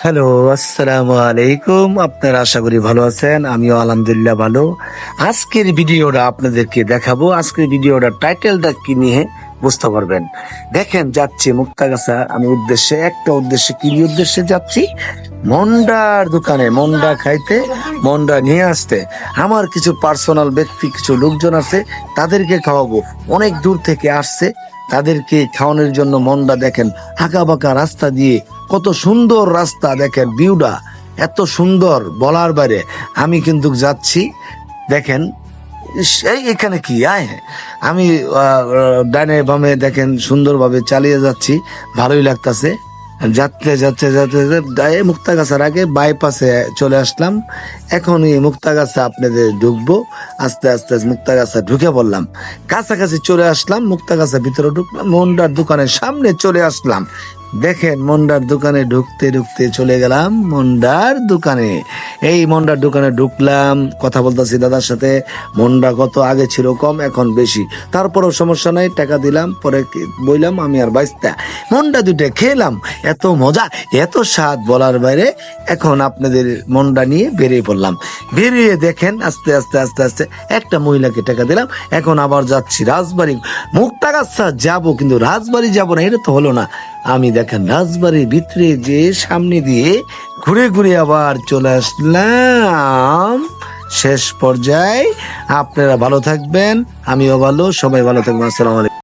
Hello, আসসালামু আলাইকুম। আপনারা আশা করি ভালো আছেন, আমিও আলহামদুলিল্লাহ ভালো। আজকের ভিডিওটা আপনাদেরকে দেখাবো। আজকের ভিডিওটা টাইটেলটা কি নিয়ে বুঝতে পারবেন। দেখেন, যাচ্ছি মুক্তাগাছা। আমি একটা উদ্দেশ্যে কি উদ্দেশ্যে যাচ্ছি, মন্ডার দোকানে মন্ডা খাইতে, মন্ডা নিয়ে আসতে। আমার কিছু পার্সোনাল ব্যক্তি কিছু লোকজন আছে, তাদেরকে খাওয়াবো। অনেক দূর থেকে আসছে, তাদেরকে খাওয়ানোর জন্য মন্ডা। দেখেন আঁকা বাঁকা রাস্তা দিয়ে, কত সুন্দর রাস্তা, দেখেন ভিউটা এত সুন্দর বলার বাইরে। আমি কিন্তু যাচ্ছি, দেখেন এখানে কি আমি ডানে বামে দেখেন সুন্দরভাবে চালিয়ে যাচ্ছি, ভালোই লাগতেছে। যাতে যাতে যাতে যাতে মুক্তাগাছার আগে বাইপাসে চলে আসলাম। এখন এই মুক্তাগাছা আপনাদের ঢুকবো। আস্তে আস্তে মুক্তাগাছা ঢুকে পড়লাম, কাছাকাছি চলে আসলাম। মুক্তাগাছা ভিতরে ঢুকলাম, মন্ডার দোকানের সামনে চলে আসলাম। দেখেন মন্ডার দোকানে ঢুকতে ঢুকতে চলে গেলাম মন্ডার দোকানে। এই মন্ডার দোকানে ঢুকলাম, কথা বলতেছি দাদার সাথে। মন্ডা কত আগে ছিল কম, এখন বেশি, তারপরও সমস্যা নাই, টাকা দিলাম। পরে বইলাম আমি আর বাইস্তা মন্ডা দুইটা খেলাম, এত মজা এত স্বাদ বলার বাইরে। এখন আপনাদের মন্ডা নিয়ে বেরিয়ে পড়লাম। বেরিয়ে দেখেন আস্তে আস্তে আস্তে আস্তে একটা মহিলাকে টাকা দিলাম। এখন আবার যাচ্ছি রাজবাড়ি। মুক্তাগাছা যাবো, কিন্তু রাজবাড়ি যাব না, এটা তো হলো না। আমি দেখেন রাজবাড়ির ভিতরে যে সামনে দিয়ে ঘুরে ঘুরে আবার চলে আসলাম শেষ পর্যায়ে। আপনারা ভালো থাকবেন, আমিও ভালো, সবাই ভালো থাকবেন। আসসালামু আলাইকুম।